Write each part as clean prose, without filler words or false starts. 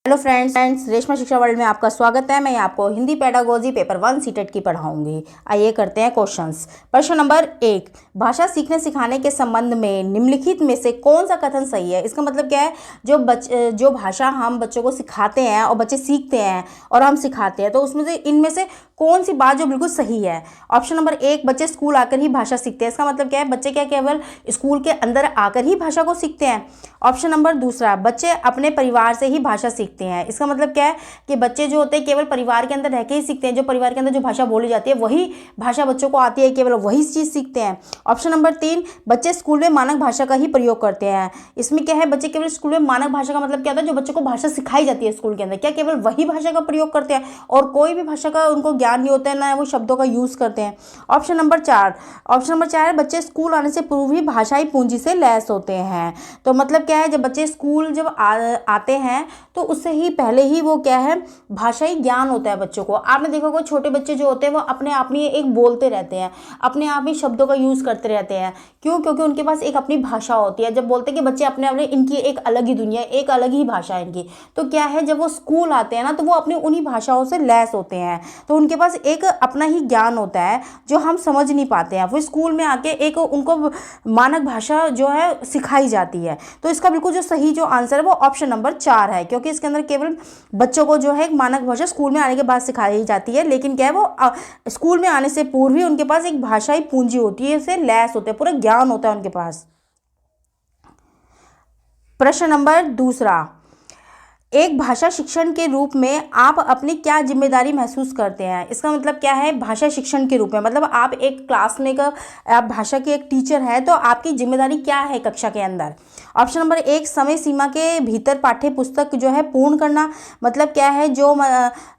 Hello friends, Reshma शिक्षा world में आपका स्वागत है। मैं आपको हिंदी पेडागोजी पेपर 1 सीटेट की पढ़ाऊंगी। आइए करते हैं क्वेश्चंस। प्रश्न नंबर 1, भाषा सीखने सिखाने के संबंध में निम्नलिखित में से कौन सा कथन सही है। इसका मतलब क्या है, जो भाषा हम बच्चों को सिखाते हैं और बच्चे सीखते हैं और हम सिखाते हैं, तो उसमें से इनमें से कौन सी बात जो बिल्कुल सही है। ऑप्शन नंबर 1, बच्चे स्कूल आकर ही भाषा सीखते हैं। इसका मतलब क्या है, बच्चे क्या केवल स्कूल के अंदर आकर ही भाषा को सीखते हैं। ऑप्शन नंबर दूसरा, बच्चे अपने परिवार से ही भाषा सीखते हैं। इसका मतलब क्या है कि बच्चे जो होते हैं केवल परिवार के अंदर रह के ही सीखते हैं। जो परिवार के अंदर जो भाषा बोली जाती है वही भाषा बच्चों को आती है, केवल वही चीज़ सीखते हैं। ऑप्शन नंबर 3, बच्चे स्कूल में मानक भाषा का ही प्रयोग करते हैं। इसमें क्या है, बच्चे केवल स्कूल में मानक भाषा का मतलब क्या होता है, जो बच्चों को भाषा सिखाई जाती है स्कूल के अंदर, क्या केवल वही भाषा का प्रयोग करते हैं और कोई भी भाषा का उनको ज्ञान नहीं होता है, ना वो शब्दों का यूज़ करते हैं। ऑप्शन नंबर 4 बच्चे स्कूल आने से पूर्व ही भाषाई पूंजी से लैस होते हैं। तो मतलब क्या है, जब बच्चे स्कूल आते हैं तो उससे ही पहले ही वो क्या है, भाषाई ज्ञान होता है बच्चों को। आपने देखा होगा छोटे बच्चे जो होते हैं वो अपने आप में एक बोलते रहते हैं, अपने आप ही शब्दों का यूज़ करते रहते हैं। क्यों? क्योंकि उनके पास एक अपनी भाषा होती है। जब बोलते हैं कि बच्चे अपने अपने, इनकी एक अलग ही दुनिया, एक अलग ही भाषा है इनकी। तो क्या है, जब वो स्कूल आते हैं ना तो वो अपनी उन्हीं भाषाओं से लैस होते हैं, तो उनके पास एक अपना ही ज्ञान होता है जो हम समझ नहीं पाते हैं। वो स्कूल में आके एक उनको मानक भाषा जो है सिखाई जाती है। तो इसका बिल्कुल जो सही जो आंसर है वो ऑप्शन नंबर 4 है, क्योंकि इसके अंदर केवल बच्चों को जो है एक मानक भाषा स्कूल में आने के बाद सिखाई जाती है, लेकिन क्या है वो स्कूल में आने से पूर्व ही उनके पास एक भाषाई पूंजी होती है, इससे लैस होते हैं, पूरा ज्ञान होता है उनके पास। प्रश्न नंबर दूसरा, एक भाषा शिक्षण के रूप में आप अपनी क्या जिम्मेदारी महसूस करते हैं। इसका मतलब क्या है, भाषा शिक्षण के रूप में मतलब आप एक क्लास में आप भाषा के एक टीचर हैं, तो आपकी जिम्मेदारी क्या है कक्षा के अंदर। ऑप्शन नंबर 1, समय सीमा के भीतर पाठ्य पुस्तक जो है पूर्ण करना। मतलब क्या है, जो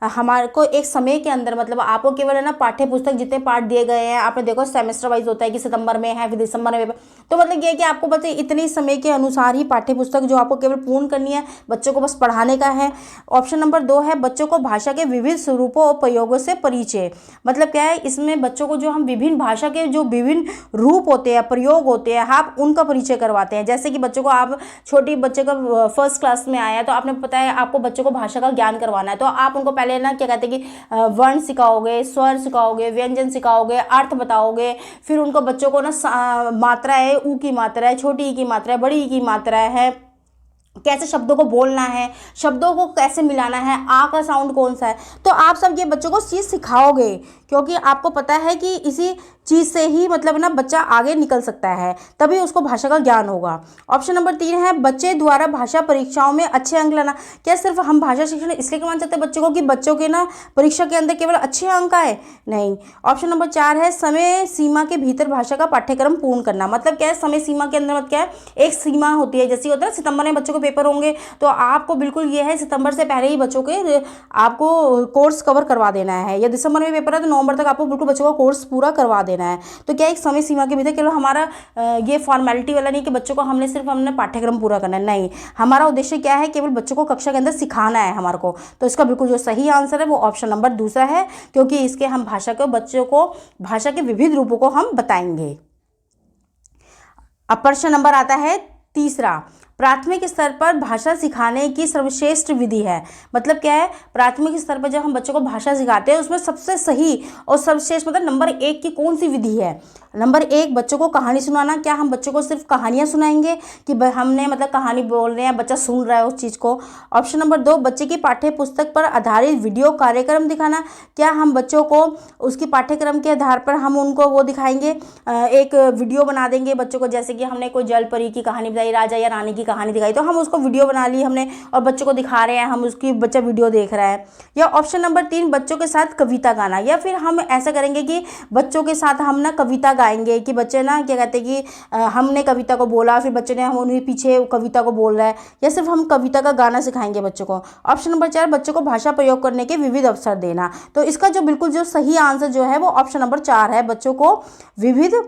हमारे को एक समय के अंदर, मतलब आपको केवल है ना पाठ्य पुस्तक जितने पाठ दिए गए हैं, आपने देखो सेमेस्टर वाइज होता है कि सितंबर में है फिर दिसंबर में, तो मतलब ये है कि आपको बस इतने समय के अनुसार ही पाठ्य पुस्तक जो आपको केवल पूर्ण करनी है, बच्चों को बस पढ़ाने का है। ऑप्शन नंबर 2 है, बच्चों को भाषा के विविध स्वरूपों और प्रयोगों से परिचय। मतलब क्या है, इसमें बच्चों को जो हम विभिन्न भाषा के जो विभिन्न रूप होते हैं, प्रयोग होते हैं, आप उनका परिचय करवाते हैं। जैसे कि बच्चों को, आप छोटी बच्चे का फर्स्ट क्लास में आया है तो आपने पता है आपको बच्चों को भाषा का ज्ञान करवाना है, तो आप उनको पहले ना क्या कहते हैं कि वर्ण सिखाओगे, स्वर सिखाओगे, व्यंजन सिखाओगे, अर्थ बताओगे, फिर उनको बच्चों को ना मात्रा है, ऊ की मात्रा है, छोटी ई की मात्रा है, बड़ी ई की मात्रा है, कैसे शब्दों को बोलना है, शब्दों को कैसे मिलाना है, आ का साउंड कौन सा है, तो आप सब ये बच्चों को चीज़ सिखाओगे, क्योंकि आपको पता है कि इसी चीज़ से ही मतलब ना बच्चा आगे निकल सकता है, तभी उसको भाषा का ज्ञान होगा। ऑप्शन नंबर 3 है, बच्चे द्वारा भाषा परीक्षाओं में अच्छे अंक लाना। क्या सिर्फ हम भाषा शिक्षण इसलिए करवाना चाहते हैं बच्चों को कि बच्चों के ना परीक्षा के अंदर केवल अच्छे अंक आए? नहीं। ऑप्शन नंबर 4 है, समय सीमा के भीतर भाषा का पाठ्यक्रम पूर्ण करना। मतलब क्या है, समय सीमा के अंदर मतलब क्या है, एक सीमा होती है, जैसे होता है सितंबर में बच्चों को पेपर होंगे, तो आपको बिल्कुल ये है सितंबर से पहले ही बच्चों के आपको कोर्स कवर करवा देना है, या दिसंबर में पेपर है तो नवंबर तक आपको बिल्कुल बच्चों का कोर्स पूरा करवा देना है। तो क्या एक समय सीमा के भीतर, केवल हमारा ये फॉर्मेलिटी वाला नहीं कि बच्चों को हमने पाठ्यक्रम पूरा करना है, नहीं, हमारा उद्देश्य क्या है, केवल बच्चों को कक्षा के अंदर सिखाना है हमारे को। तो इसका बिल्कुल जो सही आंसर है वो ऑप्शन नंबर दूसरा है, क्योंकि इसके हम बच्चों को भाषा के विविध रूपों को हम बताएंगे। अब प्रश्न नंबर आता है तीसरा, प्राथमिक स्तर पर भाषा सिखाने की सर्वश्रेष्ठ विधि है। मतलब क्या है, प्राथमिक स्तर पर जब हम बच्चों को भाषा सिखाते हैं उसमें सबसे सही और सर्वश्रेष्ठ मतलब नंबर 1 की कौन सी विधि है। नंबर 1, बच्चों को कहानी सुनाना। क्या हम बच्चों को सिर्फ कहानियाँ सुनाएंगे कि हमने मतलब कहानी बोल रहे हैं, बच्चा सुन रहा है उस चीज़ को। ऑप्शन नंबर 2, बच्चे की पाठ्य पुस्तक पर आधारित वीडियो कार्यक्रम दिखाना। क्या हम बच्चों को उसकी पाठ्यक्रम के आधार पर हम उनको वो दिखाएंगे, एक वीडियो बना देंगे बच्चों को, जैसे कि हमने कोई जल परी की कहानी बताई, राजा या रानी की कहानी दिखाई, तो हम उसको वीडियो बना ली हमने और बच्चों को दिखा रहे हैं, हम उसकी बच्चा वीडियो देख रहा है। या ऑप्शन नंबर 3, बच्चों के साथ कविता गाना। या फिर हम ऐसा करेंगे कि बच्चों के साथ हम ना कविता गाएंगे, कि बच्चे ना क्या कहते हैं कि हमने कविता को बोला, फिर बच्चे ने हम उन्हीं पीछे कविता को बोल रहा है, या सिर्फ हम कविता का गाना सिखाएंगे बच्चों को। ऑप्शन नंबर 4, बच्चों को भाषा प्रयोग करने के विविध अवसर देना। तो इसका जो बिल्कुल जो सही आंसर जो है वो ऑप्शन नंबर 4 है, बच्चों को विविध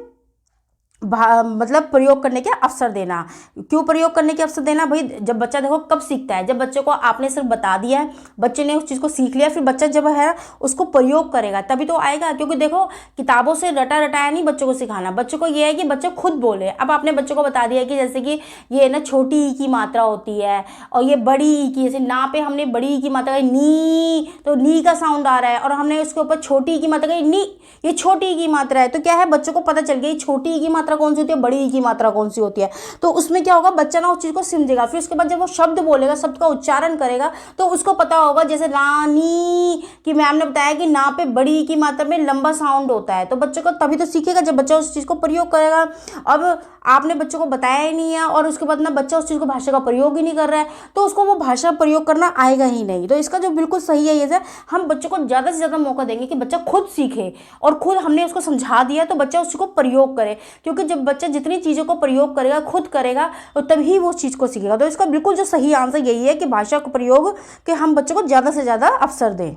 मतलब प्रयोग करने के अवसर देना। क्यों प्रयोग करने के अवसर देना भाई? जब बच्चा देखो कब सीखता है, जब बच्चे को आपने सिर्फ बता दिया है, बच्चे ने उस चीज़ को सीख लिया, फिर बच्चा जब है उसको प्रयोग करेगा तभी तो आएगा। क्योंकि देखो किताबों से रटा रटाया नहीं बच्चों को सिखाना, बच्चों को ये है कि बच्चा खुद बोले। अब आपने बच्चों को बता दिया कि जैसे कि ये ना छोटी ई की मात्रा होती है और ये बड़ी ई की, जैसे ना पे हमने बड़ी ई की मात्रा कही नी, तो नी का साउंड आ रहा है, और हमने उसके ऊपर छोटी ई की मात्रा कही नी, ये छोटी ई की मात्रा है। तो क्या है, बच्चों को पता चल गया छोटी ई की मात्रा कौन सी होती है, बड़ी ई की मात्रा कौन सी होती है। तो उसमें क्या होगा, बच्चा ना उस चीज़ को समझेगा। फिर उसके बाद जब वो शब्द बोलेगा, शब्द का उच्चारण करेगा, तो उसको पता होगा। जैसे रानी की मैम ने बताया कि ना पे बड़ी ई की मात्रा में लंबा साउंड होता है, तो बच्चों को तभी तो सीखेगा जब बच्चा उस चीज़ को प्रयोग करेगा। अब आपने बच्चों को बताया ही नहीं है और उसके बाद ना बच्चा उस चीज़ को भाषा का प्रयोग ही नहीं कर रहा है, तो उसको वो भाषा प्रयोग करना आएगा ही नहीं। तो इसका जो बिल्कुल सही है ये, हम बच्चों को ज़्यादा से ज़्यादा मौका देंगे कि बच्चा खुद सीखे, और खुद हमने उसको समझा दिया तो बच्चा उसको प्रयोग करे। क्योंकि जब बच्चा जितनी चीज़ों को प्रयोग करेगा, खुद करेगा, तो तभी वो चीज़ को सीखेगा। तो इसका बिल्कुल जो सही आंसर यही है कि भाषा का प्रयोग के हम बच्चों को ज़्यादा से ज़्यादा अवसर दें।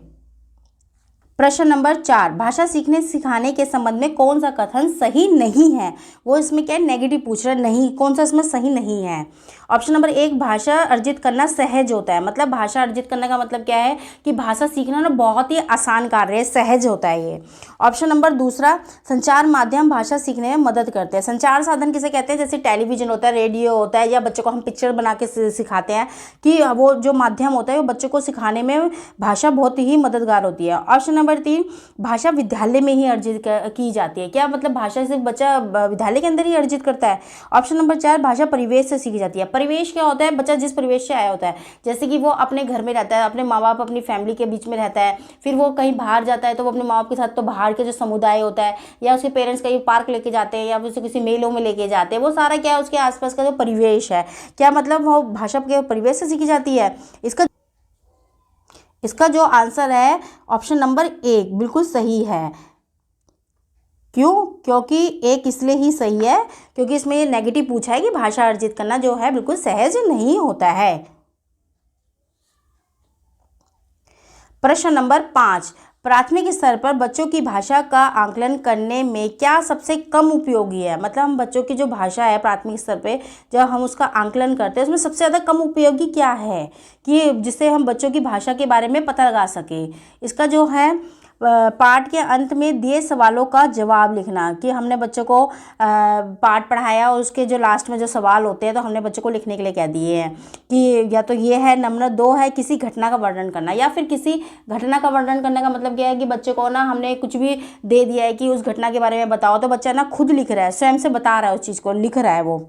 प्रश्न नंबर 4, भाषा सीखने सिखाने के संबंध में कौन सा कथन सही नहीं है? वो इसमें क्या है, नेगेटिव पूछ रहा है, नहीं, कौन सा इसमें सही नहीं है। ऑप्शन नंबर 1, भाषा अर्जित करना सहज होता है। मतलब भाषा अर्जित करने का मतलब क्या है कि भाषा सीखना ना बहुत ही आसान कार्य है, सहज होता है ये। ऑप्शन नंबर 2, संचार माध्यम भाषा सीखने में मदद करते हैं। संचार साधन किसे कहते हैं? जैसे टेलीविजन होता है, रेडियो होता है, या बच्चों को हम पिक्चर बना के सिखाते हैं, कि वो जो माध्यम होता है वो बच्चों को सिखाने में भाषा बहुत ही मददगार होती है। ऑप्शन नंबर 3, भाषा विद्यालय में ही अर्जित की जाती है। क्या मतलब भाषा सिर्फ बच्चा विद्यालय के अंदर ही अर्जित करता है? ऑप्शन नंबर 4, भाषा परिवेश से सीखी जाती है। परिवेश क्या होता है? बच्चा जिस परिवेश से आया होता है, जैसे कि वो अपने घर में रहता है, अपने माँ बाप अपनी फैमिली के बीच में रहता है, फिर वो कहीं बाहर जाता है तो वो अपने माँ बाप के साथ, तो बाहर के जो समुदाय होता है, या उसके पेरेंट्स कहीं पार्क लेके जाते हैं, या फिर उसे किसी मेलों में लेके जाते हैं, वो सारा क्या है, उसके आसपास का जो परिवेश है, क्या मतलब वो भाषा के परिवेश से सीखी जाती है। इसका जो आंसर है ऑप्शन नंबर 1 बिल्कुल सही है। क्यों? क्योंकि एक इसलिए ही सही है क्योंकि इसमें ये नेगेटिव पूछा है कि भाषा अर्जित करना जो है बिल्कुल सहज नहीं होता है। प्रश्न नंबर 5, प्राथमिक स्तर पर बच्चों की भाषा का आकलन करने में क्या सबसे कम उपयोगी है? मतलब हम बच्चों की जो भाषा है प्राथमिक स्तर पे जब हम उसका आकलन करते हैं, उसमें सबसे ज़्यादा कम उपयोगी क्या है कि जिससे हम बच्चों की भाषा के बारे में पता लगा सके? इसका जो है पाठ के अंत में दिए सवालों का जवाब लिखना, कि हमने बच्चों को पाठ पढ़ाया और उसके जो लास्ट में जो सवाल होते हैं तो हमने बच्चों को लिखने के लिए कह दिए हैं कि या तो ये है नंबर 2 है किसी घटना का वर्णन करना, या फिर किसी घटना का वर्णन करने का मतलब क्या है कि बच्चे को ना हमने कुछ भी दे दिया है कि उस घटना के बारे में बताओ, तो बच्चा ना खुद लिख रहा है, स्वयं से बता रहा है, उस चीज़ को लिख रहा है वो।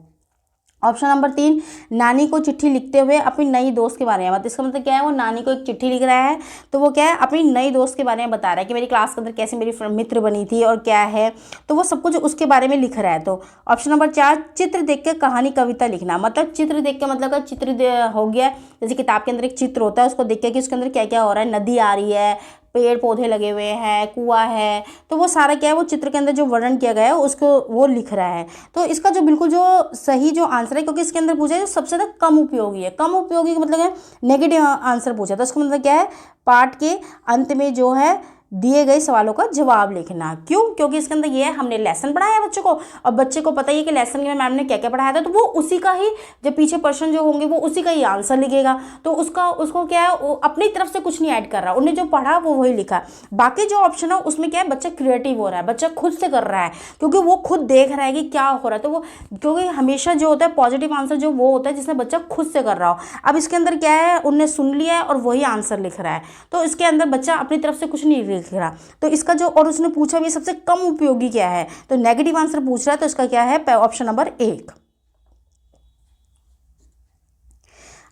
ऑप्शन नंबर 3, नानी को चिट्ठी लिखते हुए अपनी नई दोस्त के बारे में मतलब इसका मतलब क्या है, वो नानी को एक चिट्ठी लिख रहा है, तो वो क्या है अपनी नई दोस्त के बारे में बता रहा है कि मेरी क्लास के अंदर कैसे मेरी मित्र बनी थी और क्या है, तो वो सब कुछ उसके बारे में लिख रहा है। तो ऑप्शन नंबर 4, चित्र देख के कहानी कविता लिखना, मतलब चित्र देख के मतलब चित्र हो गया, जैसे किताब के अंदर एक चित्र होता है उसको देख के कि उसके अंदर क्या क्या हो रहा है, नदी आ रही है, पेड़ पौधे लगे हुए हैं, कुआं है, तो वो सारा क्या है वो चित्र के अंदर जो वर्णन किया गया है उसको वो लिख रहा है। तो इसका जो बिल्कुल जो सही जो आंसर है, क्योंकि इसके अंदर पूछा है जो सबसे ज़्यादा कम उपयोगी है, कम उपयोगी का मतलब है नेगेटिव आंसर पूछा, तो इसका मतलब क्या है पाठ के अंत में जो है दिए गए सवालों का जवाब लिखना। क्यों? क्योंकि इसके अंदर ये है हमने लेसन पढ़ाया बच्चों को, और बच्चे को पता ही है कि लेसन में मैम ने क्या क्या पढ़ाया था, तो वो उसी का ही जब पीछे प्रश्न जो होंगे वो उसी का ही आंसर लिखेगा। तो उसको क्या है वो अपनी तरफ से कुछ नहीं ऐड कर रहा, उन्हें जो पढ़ा वो वही लिखा। बाकी जो ऑप्शन है उसमें क्या है बच्चा क्रिएटिव हो रहा है, बच्चा खुद से कर रहा है, क्योंकि वो खुद देख रहा है कि क्या हो रहा है। तो वो क्योंकि हमेशा जो होता है पॉजिटिव आंसर जो वो होता है जिसमें बच्चा खुद से कर रहा हो। अब इसके अंदर क्या है उनने सुन लिया है और वही आंसर लिख रहा है, तो इसके अंदर बच्चा अपनी तरफ से कुछ नहीं लिख रहा। तो इसका जो और उसने पूछा भी सबसे कम उपयोगी क्या है, तो नेगेटिव आंसर पूछ रहा है, तो इसका क्या है ऑप्शन नंबर 1।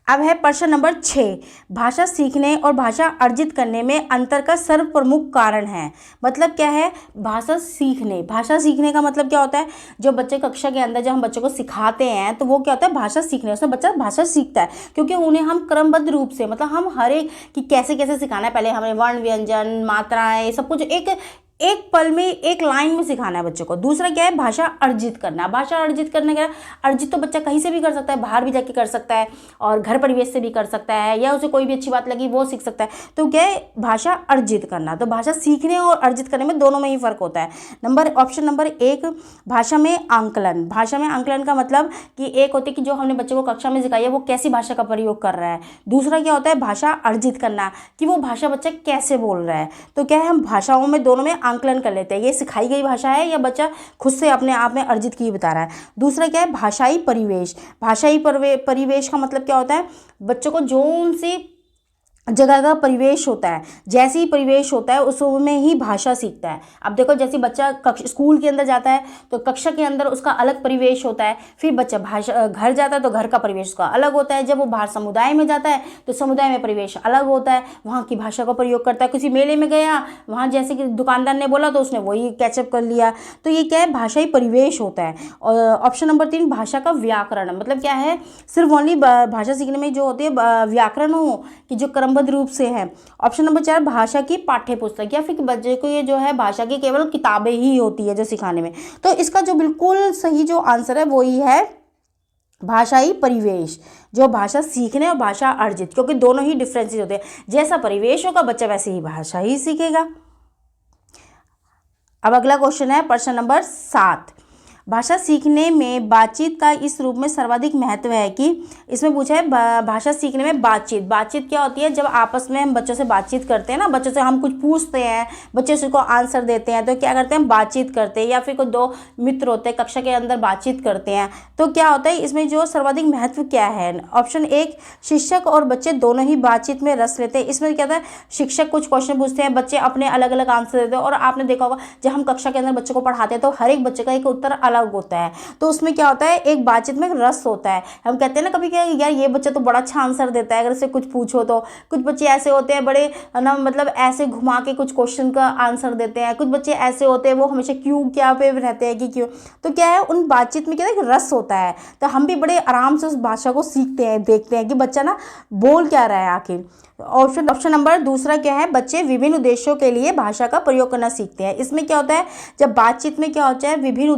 अब है प्रश्न नंबर 6, भाषा सीखने और भाषा अर्जित करने में अंतर का सर्वप्रमुख कारण है। मतलब क्या है भाषा सीखने का मतलब क्या होता है, जो बच्चे कक्षा के अंदर जब हम बच्चों को सिखाते हैं तो वो क्या होता है भाषा सीखने, उसमें बच्चा भाषा सीखता है, क्योंकि उन्हें हम क्रमबद्ध रूप से मतलब हम हर एक कि कैसे कैसे सिखाना है, पहले हमें वर्ण व्यंजन मात्राएं सब कुछ एक एक पल में, एक लाइन में सिखाना है बच्चों को। दूसरा क्या है, भाषा अर्जित करना। भाषा अर्जित करने का, अर्जित तो बच्चा कहीं से भी कर सकता है, बाहर भी जाके कर सकता है और घर परिवेश से भी कर सकता है, या उसे कोई भी अच्छी बात लगी वो सीख सकता है। तो क्या है, भाषा अर्जित करना। तो भाषा सीखने और अर्जित करने में दोनों में ही फर्क होता है। ऑप्शन नंबर 1, भाषा में आंकलन। भाषा में आंकलन का मतलब कि एक होती है कि जो हमने बच्चे को कक्षा में सिखाई है वो कैसी भाषा का प्रयोग कर रहा है। दूसरा क्या होता है, भाषा अर्जित करना, कि वो भाषा बच्चा कैसे बोल रहा है। तो क्या है, हम भाषाओं में दोनों में आंकलन कर लेते हैं, ये सिखाई गई भाषा है या बच्चा खुद से अपने आप में अर्जित की बता रहा है। दूसरा क्या है, भाषाई परिवेश। भाषाई परिवेश का मतलब क्या होता है, बच्चों को जो सी जगह का परिवेश होता है, जैसे ही परिवेश होता है उसमें ही भाषा सीखता है। अब देखो, जैसे बच्चा स्कूल के अंदर जाता है तो कक्षा के अंदर उसका अलग परिवेश होता है, फिर बच्चा घर जाता है तो घर का परिवेश उसका अलग होता है, जब वो बाहर समुदाय में जाता है तो समुदाय में परिवेश अलग होता है, वहाँ की भाषा का प्रयोग करता है। किसी मेले में गया, वहाँ जैसे कि दुकानदार ने बोला तो उसने वही कैचअप कर लिया। तो ये क्या है, भाषाई परिवेश होता है। और ऑप्शन नंबर 3, भाषा का व्याकरण। मतलब क्या है, सिर्फ ओनली भाषा सीखने में जो होती है व्याकरण हो कि जो क्रमबद्ध रूप से है। ऑप्शन नंबर 4, भाषा की पाठ्य पुस्तक, या फिर बच्चे को ये जो है भाषा की केवल किताबें ही होती है जो सिखाने में। तो इसका जो बिल्कुल सही जो आंसर है वो ही है भाषाई परिवेश, जो भाषा सीखने और भाषा अर्जित, क्योंकि दोनों ही डिफरेंसेस होते हैं। जैसा परिवेश होगा बच्चा वैसे ही भाषा ही सीखेगा। अब अगला क्वेश्चन है प्रश्न नंबर 7, भाषा सीखने में बातचीत का इस रूप में सर्वाधिक महत्व है कि, इसमें पूछा है भाषा सीखने में बातचीत। बातचीत क्या होती है, जब आपस में हम बच्चों से बातचीत करते हैं ना, बच्चों से हम कुछ पूछते हैं, बच्चे उसको आंसर देते हैं, तो क्या करते हैं, बातचीत करते हैं। या फिर कोई दो मित्र होते हैं कक्षा के अंदर बातचीत करते हैं, तो क्या होता है इसमें जो सर्वाधिक महत्व क्या है। ऑप्शन 1, शिक्षक और बच्चे दोनों ही बातचीत में रस लेते हैं। इसमें क्या होता है, शिक्षक कुछ क्वेश्चन पूछते हैं, बच्चे अपने अलग अलग आंसर देते हैं। और आपने देखा होगा जब हम कक्षा के अंदर बच्चों को पढ़ाते हैं तो हर एक बच्चे का एक उत्तर अलग होता है, तो उसमें क्या होता है, एक बातचीत में रस होता है। हम कहते हैं ना कभी क्या, यार ये बच्चा तो बड़ा अच्छा आंसर देता है अगर इससे कुछ पूछो तो। कुछ बच्चे ऐसे होते हैं बड़े ना, मतलब ऐसे घुमा के कुछ क्वेश्चन का आंसर देते हैं। कुछ बच्चे ऐसे होते हैं वो हमेशा क्यों क्या पे रहते हैं कि क्यों। तो क्या है, उन बातचीत में क्या है, रस होता है। तो हम भी बड़े आराम से उस भाषा को सीखते हैं, देखते हैं कि बच्चा ना बोल क्या रहा है आखिर। ऑप्शन नंबर दूसरा क्या है, बच्चे विभिन्न उद्देश्यों के लिए भाषा का प्रयोग करना सीखते हैं। इसमें क्या होता है, जब बातचीत में क्या होता है, विभिन्न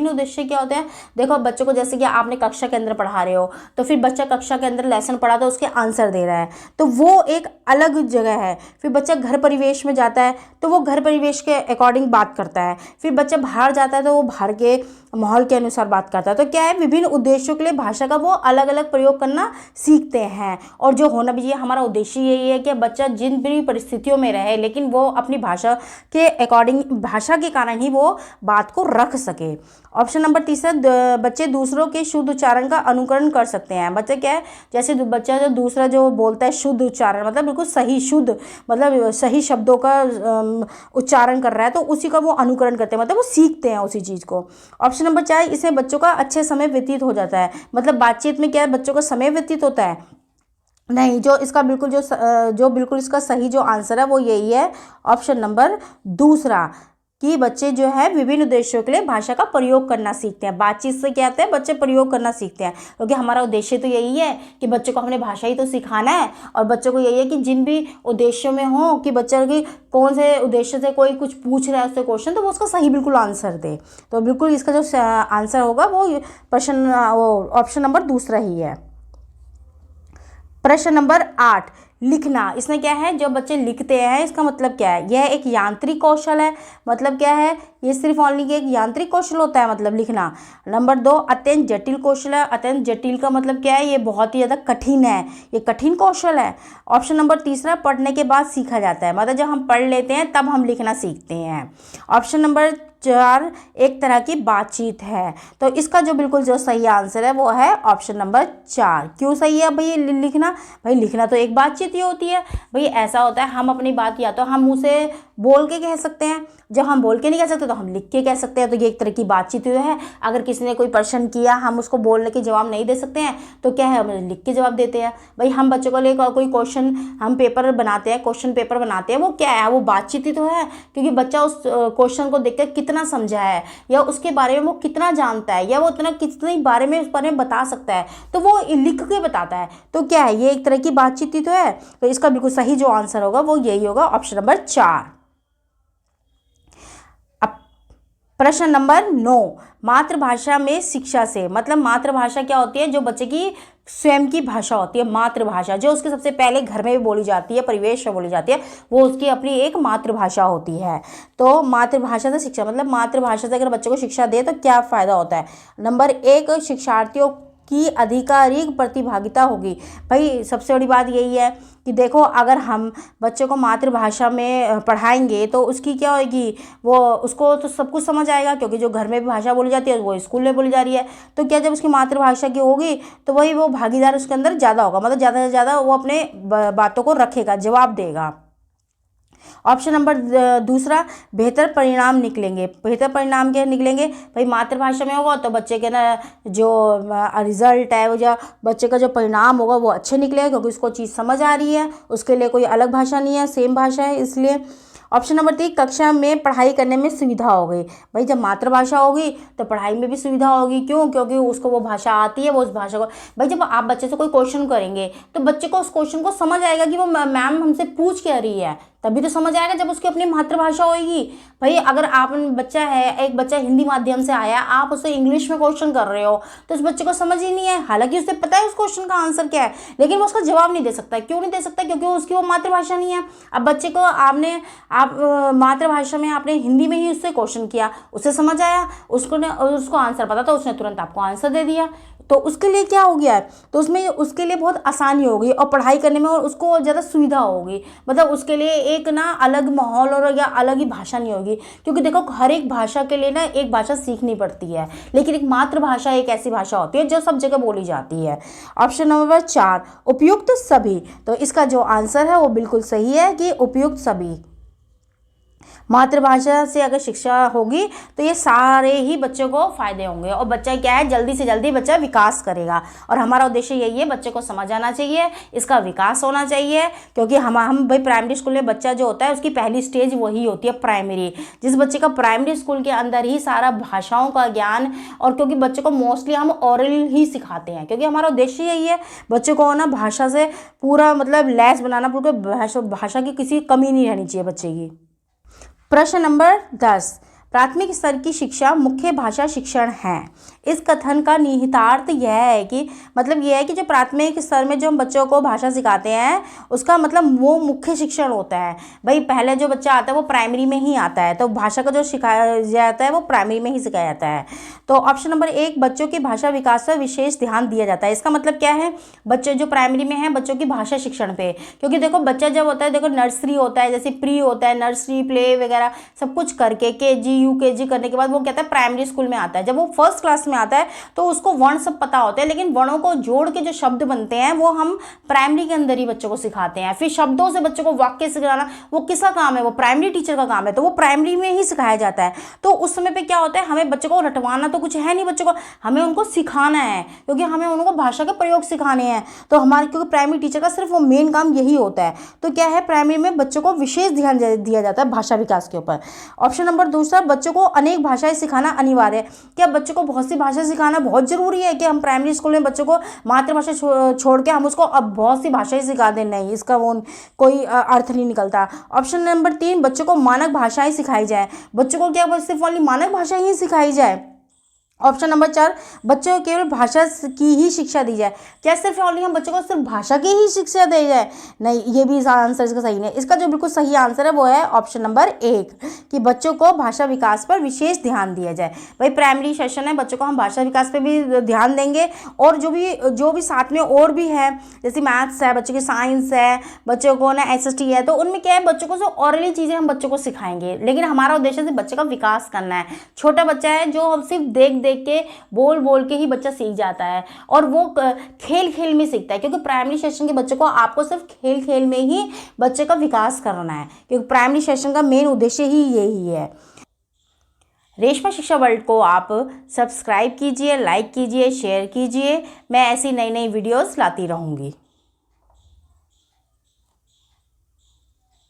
उद्देश्य क्या होते हैं। देखो बच्चों को जैसे कि आपने कक्षा के अंदर पढ़ा रहे हो, तो फिर बच्चा कक्षा के अंदर लेसन पढ़ा तो उसके आंसर दे रहा है, तो वो एक अलग जगह है। फिर बच्चा घर परिवेश में जाता है तो वो घर परिवेश के अकॉर्डिंग बात करता है। फिर बच्चा बाहर जाता है तो वो बाहर के माहौल के अनुसार बात करता है। तो क्या है, विभिन्न उद्देश्यों के लिए भाषा का वो अलग अलग प्रयोग करना सीखते हैं। और जो होना भी चाहिए, हमारा उद्देश्य यही है कि बच्चा जिन भी परिस्थितियों में रहे लेकिन वो अपनी भाषा के अकॉर्डिंग, भाषा के कारण ही वो बात को रख सके। ऑप्शन नंबर तीसरा, बच्चे दूसरों के शुद्ध उच्चारण का अनुकरण कर सकते हैं। बच्चे क्या है, जैसे बच्चा जो दूसरा जो बोलता है शुद्ध उच्चारण, मतलब बिल्कुल सही शुद्ध, मतलब सही शब्दों का उच्चारण कर रहा है तो उसी का वो अनुकरण करते हैं, मतलब वो सीखते हैं उसी चीज़ को। ऑप्शन नंबर 4, इसमें बच्चों का अच्छे समय व्यतीत हो जाता है। मतलब बातचीत में क्या है, बच्चों का समय व्यतीत होता है नहीं। जो इसका बिल्कुल जो बिल्कुल इसका सही जो आंसर है वो यही है, ऑप्शन नंबर दूसरा, कि बच्चे जो है विभिन्न उद्देश्यों के लिए भाषा का प्रयोग करना सीखते हैं। बातचीत से क्या होता है, बच्चे प्रयोग करना सीखते हैं, क्योंकि हमारा उद्देश्य तो यही है कि बच्चों को हमने भाषा ही तो सिखाना है। और बच्चों को यही है कि जिन भी उद्देश्यों में हो कि बच्चे की कौन से उद्देश्य से कोई कुछ पूछ रहा है उससे क्वेश्चन, तो वो उसका सही बिल्कुल आंसर दे। तो बिल्कुल इसका जो आंसर होगा वो प्रश्न ऑप्शन नंबर दूसरा ही है। प्रश्न नंबर 8, लिखना। इसमें क्या है, जो बच्चे लिखते हैं इसका मतलब क्या है, यह एक यांत्रिक कौशल है। मतलब क्या है, ये सिर्फ ओनली एक यांत्रिक कौशल होता है, मतलब लिखना। नंबर 2, अत्यंत जटिल कौशल है। अत्यंत जटिल का मतलब क्या है, ये बहुत ही ज़्यादा कठिन है, ये कठिन कौशल है। ऑप्शन नंबर तीसरा, पढ़ने के बाद सीखा जाता है। मतलब जब हम पढ़ लेते हैं तब हम लिखना सीखते हैं। ऑप्शन नंबर 4, एक तरह की बातचीत है। तो इसका जो बिल्कुल जो सही आंसर है वो है ऑप्शन नंबर 4। क्यों सही है भाई लिखना, भाई लिखना तो एक बातचीत ही होती है। भाई ऐसा होता है, हम अपनी बात या तो हम मुँह से बोल के कह सकते हैं, जब हम बोल के नहीं कह सकते तो हम लिख के कह सकते हैं। तो ये एक तरह की बातचीत ही है। अगर किसी ने कोई प्रश्न किया, हम उसको बोलने के जवाब नहीं दे सकते हैं तो क्या है, हम लिख के जवाब देते हैं। भाई हम बच्चों को लेकर कोई क्वेश्चन हम पेपर बनाते हैं, क्वेश्चन पेपर बनाते हैं, वो क्या है, वो बातचीत ही तो है। क्योंकि बच्चा उस क्वेश्चन को देखकर कितना समझा है, या उसके बारे में वो कितना जानता है, या वो उतना कितने बारे में उस बारे में बता सकता है, तो वो लिख के बताता है। तो क्या है, ये एक तरह की बातचीत ही तो है। तो इसका बिल्कुल सही जो आंसर होगा वो यही होगा, ऑप्शन नंबर 4। प्रश्न नंबर 9, मातृभाषा में शिक्षा से मतलब मातृभाषा क्या होती है? जो बच्चे की स्वयं की भाषा होती है, मातृभाषा, जो उसके सबसे पहले घर में भी बोली जाती है, परिवेश में बोली जाती है, वो उसकी अपनी एक मातृभाषा होती है। तो मातृभाषा से शिक्षा मतलब मातृभाषा से अगर बच्चों को शिक्षा दे तो क्या फ़ायदा होता है? नंबर 1, शिक्षार्थियों की अधिकारिक प्रतिभागिता होगी। भाई सबसे बड़ी बात यही है कि देखो, अगर हम बच्चों को मातृभाषा में पढ़ाएंगे तो उसकी क्या होगी, वो उसको तो सब कुछ समझ आएगा, क्योंकि जो घर में भी भाषा बोली जाती है वो स्कूल में बोली जा रही है। तो क्या, जब उसकी मातृभाषा की होगी तो वही वो भागीदार उसके अंदर ज़्यादा होगा, मतलब ज़्यादा से ज़्यादा वो अपने बातों को रखेगा, जवाब देगा। ऑप्शन नंबर 2, बेहतर परिणाम निकलेंगे। बेहतर परिणाम क्या निकलेंगे? भाई मातृभाषा में होगा तो बच्चे के ना जो रिजल्ट है, वो जो बच्चे का जो परिणाम होगा वो अच्छे निकलेगा, क्योंकि उसको चीज़ समझ आ रही है, उसके लिए कोई अलग भाषा नहीं है, सेम भाषा है, इसलिए। ऑप्शन नंबर 3, कक्षा में पढ़ाई करने में सुविधा हो गई। भाई जब मातृभाषा होगी तो पढ़ाई में भी सुविधा होगी, क्यों? क्योंकि उसको वो भाषा आती है, वो उस भाषा को, भाई जब आप बच्चे से कोई क्वेश्चन करेंगे तो बच्चे को उस क्वेश्चन को समझ आएगा कि वो मैम हमसे पूछ क्या रही है, तभी तो समझ आएगा जब उसकी अपनी मातृभाषा होगी। भाई अगर आप बच्चा है, एक बच्चा हिंदी माध्यम से आया, आप उसे इंग्लिश में क्वेश्चन कर रहे हो तो उस बच्चे को समझ ही नहीं है, हालांकि उसे पता है उस क्वेश्चन का आंसर क्या है, लेकिन वो उसका जवाब नहीं दे सकता। क्यों नहीं दे सकता? क्योंकि उसकी वो मातृभाषा नहीं है। अब बच्चे को आप मातृभाषा में आपने हिंदी में ही उससे क्वेश्चन किया, उसे समझ आया, उसको आंसर पता था, उसने तुरंत आपको आंसर दे दिया, तो उसके लिए क्या हो गया है, तो उसमें उसके लिए बहुत आसानी होगी और पढ़ाई करने में और उसको ज़्यादा सुविधा होगी। मतलब उसके लिए एक ना अलग माहौल और या अलग ही भाषा नहीं होगी, क्योंकि देखो हर एक भाषा के लिए ना एक भाषा सीखनी पड़ती है, लेकिन एक मातृभाषा एक ऐसी भाषा होती है जो सब जगह बोली जाती है। ऑप्शन नंबर 4, उपयुक्त सभी। तो इसका जो आंसर है वो बिल्कुल सही है कि उपयुक्त सभी। मातृभाषा से अगर शिक्षा होगी तो ये सारे ही बच्चों को फायदे होंगे और बच्चा क्या है, जल्दी से जल्दी बच्चा विकास करेगा। और हमारा उद्देश्य यही है, बच्चे को समझ आना चाहिए, इसका विकास होना चाहिए, क्योंकि हम भाई प्राइमरी स्कूल में बच्चा जो होता है उसकी पहली स्टेज वही होती है प्राइमरी। जिस बच्चे का प्राइमरी स्कूल के अंदर ही सारा भाषाओं का ज्ञान, और क्योंकि बच्चे को मोस्टली हम ओरल ही सिखाते हैं, क्योंकि हमारा उद्देश्य यही है बच्चे को ना भाषा से पूरा मतलब लैस बनाना, पूरे भाषा की किसी कमी नहीं रहनी चाहिए बच्चे की। प्रश्न नंबर 10, प्राथमिक स्तर की शिक्षा मुख्य भाषा शिक्षण है। इस कथन का निहितार्थ यह है कि मतलब यह है कि जो प्राथमिक स्तर में जो हम बच्चों को भाषा सिखाते हैं उसका मतलब वो मुख्य शिक्षण होता है। भाई पहले जो बच्चा आता है वो प्राइमरी में ही आता है, तो भाषा का जो सिखाया जाता है वो प्राइमरी में ही सिखाया जाता है। तो ऑप्शन नंबर 1, बच्चों के भाषा विकास पर विशेष ध्यान दिया जाता है। इसका मतलब क्या है, बच्चे जो प्राइमरी में हैं बच्चों की भाषा शिक्षण पे, क्योंकि देखो बच्चा जब होता है, देखो नर्सरी होता है, जैसे प्री होता है, नर्सरी प्ले वगैरह सब कुछ करके KG UKG करने के बाद वो कहता है प्राइमरी स्कूल में आता है। जब वो फर्स्ट क्लास में आता है तो उसको वर्ण सब पता होते हैं, लेकिन वर्णों को जोड़ के जो शब्द बनते हैं वो हम प्राइमरी के अंदर ही बच्चों को सिखाते हैं। फिर शब्दों से बच्चों को वाक्य सिखाना वो किसका काम है, वो प्राइमरी टीचर का काम है, तो वो प्राइमरी में ही सिखाया जाता है। तो उस समय पे क्या होता है, हमें बच्चों को रटवाना तो कुछ है नहीं, बच्चों को हमें उनको सिखाना है, क्योंकि हमें उनको भाषा के प्रयोग सिखाने हैं। तो हमारे क्योंकि प्राइमरी टीचर का सिर्फ वो मेन काम यही होता है। तो क्या है, प्राइमरी में बच्चों को विशेष ध्यान दिया जाता है भाषा विकास के ऊपर। ऑप्शन नंबर 2, बच्चों को अनेक भाषाएं सिखाना अनिवार्य है। क्या बच्चों को बहुत सी भाषा सिखाना बहुत जरूरी है कि हम प्राइमरी स्कूल में बच्चों को मातृभाषा छोड़ के हम उसको अब बहुत सी भाषाएं सिखा दें? नहीं, इसका वो कोई अर्थ नहीं निकलता। ऑप्शन नंबर 3, बच्चों को मानक भाषाएं सिखाई जाए। बच्चों को क्या सिर्फ वाली मानक भाषा ही सिखाई जाए? ऑप्शन नंबर 4, बच्चों को केवल भाषा की ही शिक्षा दी जाए। क्या सिर्फ ओनली हम बच्चों को सिर्फ भाषा की ही शिक्षा दी जाए? नहीं, ये भी आंसर इसका सही नहीं। इसका जो बिल्कुल सही आंसर है वो है ऑप्शन नंबर 1 कि बच्चों को भाषा विकास पर विशेष ध्यान दिया जाए। भाई प्राइमरी सेशन है, बच्चों को हम भाषा विकास पर भी ध्यान देंगे, और जो भी साथ में और भी है, जैसे मैथ्स है, बच्चों की साइंस है, बच्चों को ना SST है, तो उनमें क्या है, बच्चों को जो ऑरली चीज़ें हम बच्चों को सिखाएंगे, लेकिन हमारा उद्देश्य सिर्फ बच्चे का विकास करना है। छोटा बच्चा है जो हम सिर्फ देख के बोल के ही बच्चा सीख जाता है, और वो खेल खेल में सीखता है, क्योंकि प्राइमरी सेशन के बच्चों को आपको सिर्फ खेल खेल में ही बच्चे का विकास करना है, क्योंकि प्राइमरी सेशन का मेन उद्देश्य ही यही है। रेशमा शिक्षा वर्ल्ड को आप सब्सक्राइब कीजिए, लाइक कीजिए, शेयर कीजिए। मैं ऐसी नई नई वीडियोस लाती रहूँगी।